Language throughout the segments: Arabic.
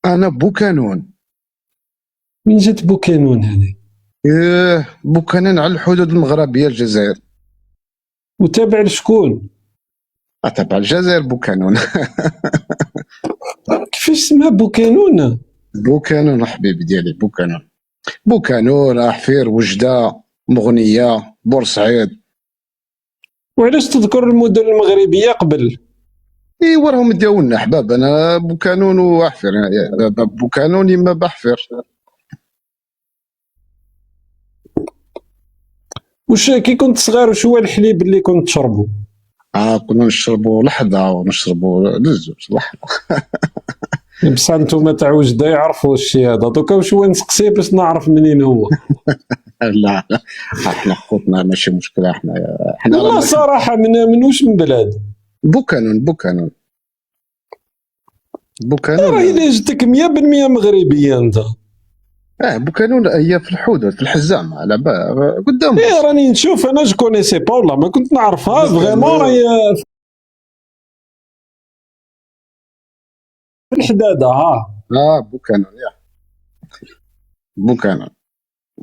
انا بوكانون. من جات بوكانون هذه؟ بوكانون على الحدود المغربيه الجزائر. وتابع لشكون؟ تبع الجزائر بوكانون. كيفاش اسمها بوكانون؟ بوكانون حبيبي ديالي، بوكانون. بوكانون، احفير، وجده، مغنيه، بورسعيد. وعلاش تذكر المدن المغربيه قبل؟ ايوا راهم داولنا احباب، انا بوكانون واحفر، بوكانون يما بحفر. واش كي كنت صغير واش هو الحليب اللي كنت تشربو؟ كنا نشربوا لحظه ونشربوا للزوج لحظه. بصح نتوما تاع وجده يعرفوا الشيء هذا، دوكا واش هو نسقسيه باش نعرف منين هو. لا لا، احنا خوتنا ماشي مشكله، احنا والله صراحه من واش من بلاد؟ بوكانون. راه اذا جتك 100% مغربيه انت. بوكانون هي في الحدود، في الحزام على قدام. راني نشوف، انا جو كونيسي با والله ما كنت نعرفها فريمون، راهي في الحداده. بوكانون بوكانون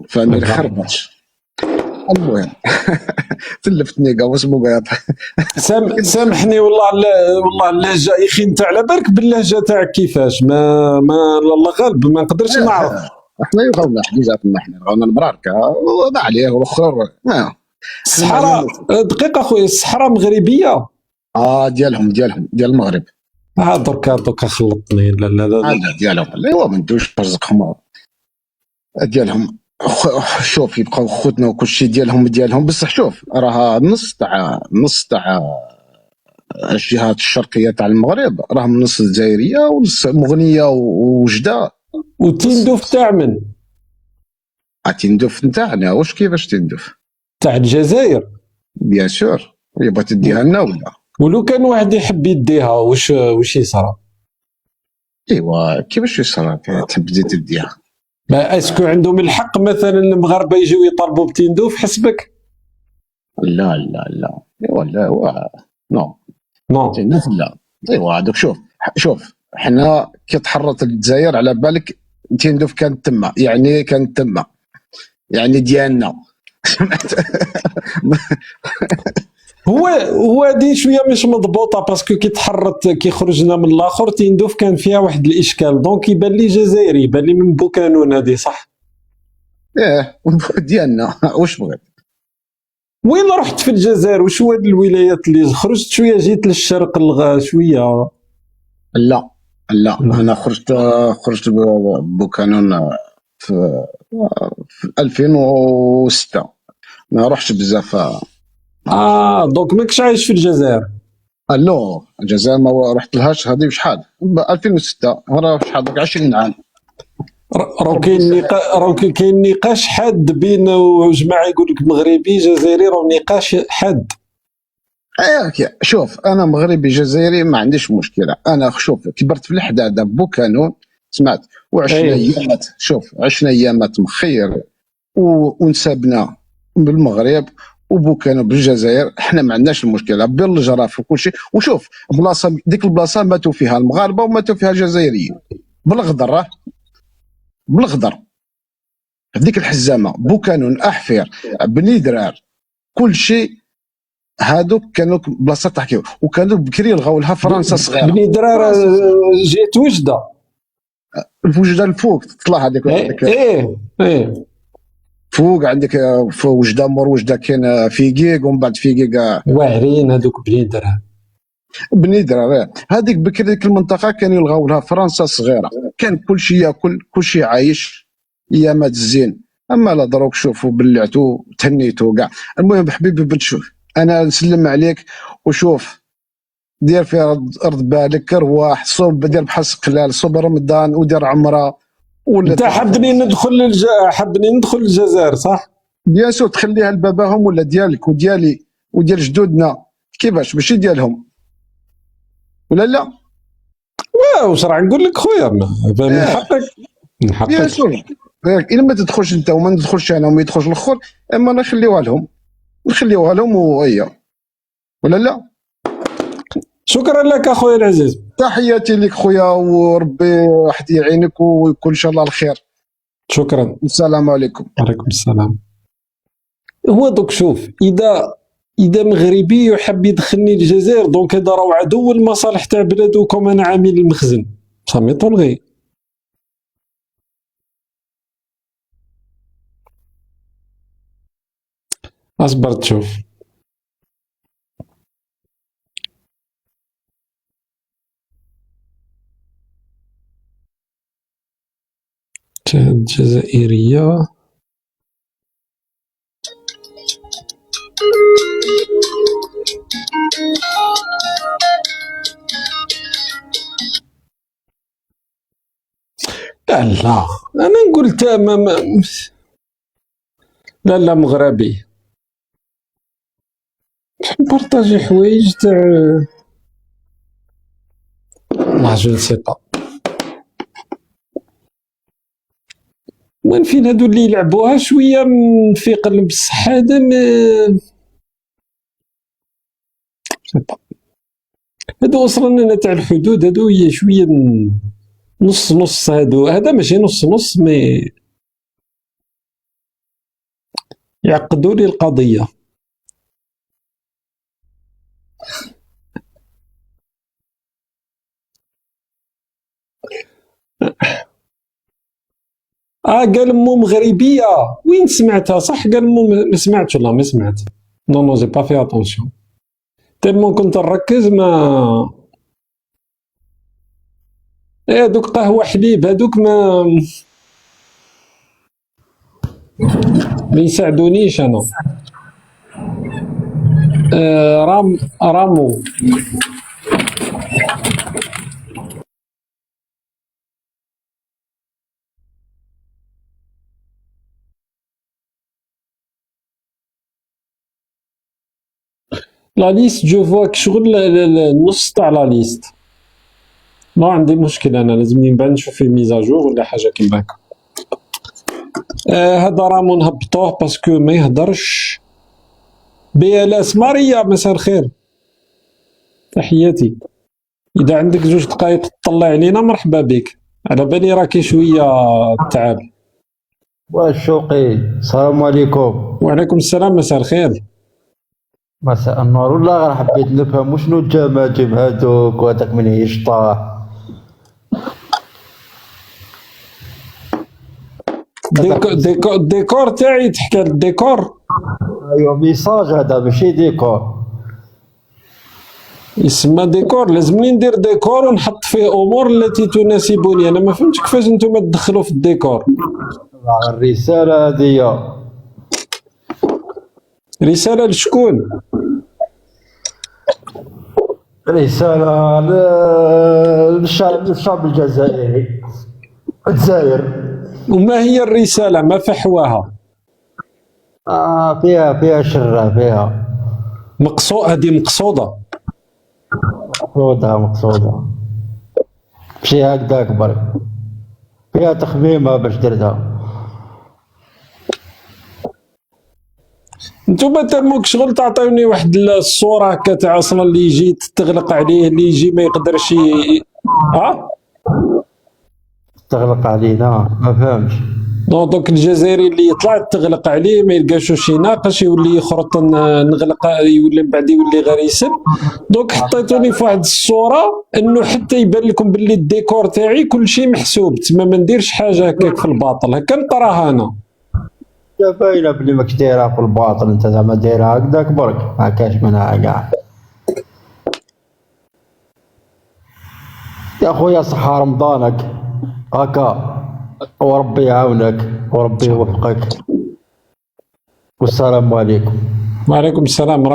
فاميلي خربطش. المهم تلفتني كاع واش بغيت. سامحني والله اللهجه يا اخي، انت على بالك باللهجه تاعك كيفاش؟ ما الله غالب ما نقدرش نعرف. احنا يغاونا حجيجاتنا، احنا يغاونا المراركه وما عليه والاخر. الصحراء دقيقه اخويا، الصحراء مغربيه؟ ديال المغرب. دركا خلطني. لا ديالهم، لا هو ما ندوش رزقهم ديالهم. شوف يبقاو خوتنا وكلشي ديالهم بصح شوف راها نص تاع الجهات الشرقيه تاع المغرب، راهم نص جزائريه ونص مغنيه ووجده. وتندوف تاع من؟ تندوف نتاعنا. واش كيفاش تندوف؟ تاع الجزائر بيان سور. يبغى تديها لنا ولا؟ ولو كان واحد يحب يديها واش يصرى؟ ايوا كيفاش يصرى تحب تديها؟ ما اسكو عندهم الحق مثلا المغاربه يجيو يطلبوا بتندوف حسبك؟ لا ايوا لا نو تندوف لا. ايوا هذوك شوف حنا كي تحررت الجزائر على بالك تندوف كانت تما، يعني ديالنا. هو هذه شويه مش مضبوطه، باسكو كي تحررت كي خرجنا من الاخر تندوف كان فيها واحد الاشكال، دونك يبان لي جزائري، يبان لي من بوكانون هذه صح؟ ديالنا. واش بغيت؟ وين رحت في الجزائر؟ واش هو الولايات اللي خرجت شويه جيت للشرق شويه؟ لا انا خرجت بوكانون في 2006. ما رحتش بزاف. دونك ماكش عايش في الجزائر؟ لا الجزائر ما رحت لهاش. هذه شحال 2006 راه شحال 20 عام. راه كاين نقاش حاد بين جماعه يقول لك مغربي جزائري، راه نقاش حاد. شوف انا مغربي جزائري ما عنديش مشكله. انا شوف كبرت في الحداده بوكانون سمعت وعشنا ايامات. شوف عشنا ايامات مخير ونسابنا بالمغرب وبوكانون بالجزائر. احنا ما عندناش المشكله بالجراف وكل شيء. وشوف بلاصه ديك البلاصه ماتوا فيها المغاربه وماتوا فيها الجزائريين بالغدر. هذيك الحزامه بوكانون، احفير، بني درار، كل شيء هادوك كانوا بلاصه تحكي. وكانوا بكري لغاو لها فرنسا صغيره. بني درار جيت وجده، وجده الفوق تطلع هذيك. فوق عندك في وجده مور وجده كاين فيقيق، ومن بعد فيقيق واعرين هذوك بني درار. هذيك بكري ديك المنطقه كانوا يلغاو لها فرنسا صغيره. كان كل شيء ياكل، كل شيء عايش، ايامات الزين. اما لا دروك شوفوا بلعتوا تهنيتوا كاع. المهم حبيبي بتشوف انا نسلم عليك وشوف دير في ارض بالك، رواح صوب، دير بحال قلال، صوب رمضان ودير عمره. انت حبني ندخل الجزائر صح؟ بيان سور تخليها لباباهم ولا ديالك وديالي وديال جدودنا. كيفاش ماشي ديالهم ولا لا؟ واش راح نقول لك خويا؟ من حقك بيان سور. الا ما تدخلش انت وما ندخلش انا وما يدخلش الاخر، اما نخليوها لهم وهي ولا لا؟ شكرا لك اخويا العزيز. تحياتي لك خويا، وربي واحد يعينك ويكون ان شاء الله الخير. شكرا. السلام عليكم. عليكم السلام. هو دوك شوف، اذا مغربي يحب يدخلني الجزائر دونك هذا راه عدو المصالح تاع بلادو كما انا عامل المخزن صامي طولغي. اصبر تشوف. الجزائرية لا انا نقول لا مغربي نبارطاجي حوايج تاع لا جو سي با. وين فين هادو اللي يلعبوها شويه في قلب بصح هذا هادو اصلا انا تاع الحدود هادو هي شويه نص نص. هذا ماشي نص نص مي يعقدوا لي القضيه. قال مو مغربيه وين سمعتها صح؟ قال مو ما سمعتش والله ما سمعت. نو جي با في اتونسيون تالمون كنت نركز ما هادوك قهوه حليب هادوك ما يساعدونيش انا. رامو لا ليست جو فواك شغل النص تاع لا ليست ما عندي مشكل. انا لازمني من بعد نشوف في ميزاجور ولا حاجه كيما هكا. هذا رامو نهبطوه باسكو ما يهدرش. بيالاس ماريا مساء الخير تحياتي. اذا عندك 2 دقائق تطلع علينا مرحبا بك. على بالي راكي شويه تعب. واش شوقي؟ السلام عليكم. وعليكم السلام مساء الخير. مساء النور. والله غير حبيت نفهم شنو الجماجم هادوك وهداك من يشطاه. ديكور تاعي تحكي الديكور. ايوا ميساج هذا ماشي ديكور. يسمى ديكور. لازمني ندير ديكور ونحط فيه امور التي تناسبني. انا ما فهمتش كيفاش نتوما تدخلوا في الديكور. الرساله هذه رساله لشكون؟ رساله للشعب الجزائري الجزائر. وما هي الرساله؟ ما فحواها؟ فيها شره فيها هذه مقصوده مقصوده ماشي هكذاك برك. فيها تخميمه باش درتها. نتوما تموك شغل تعطيوني واحد الصوره هكا تاع اصلا اللي يجي تغلق عليه اللي يجي ما يقدرش تغلق علينا ما فهمش. دونك الجزائري اللي يطلع تغلق عليه ما يلقاش شي ناقش يولي يخرط نغلق يولي من بعد يولي غير يسب. دونك حطيتوني في واحد الصوره انه حتى يبان لكم باللي الديكور تاعي كل شيء محسوب تما ما نديرش حاجه هكاك في الباطل هكا نطراها انا. باينه بلي ماكش دايرها في الباطل انت زعما دايرها هكذاك برك ما كاش منها كاع. يا خويا صحة رمضانك هكا وربي يعاونك وربي يوفقك والسلام عليكم. وعليكم السلام.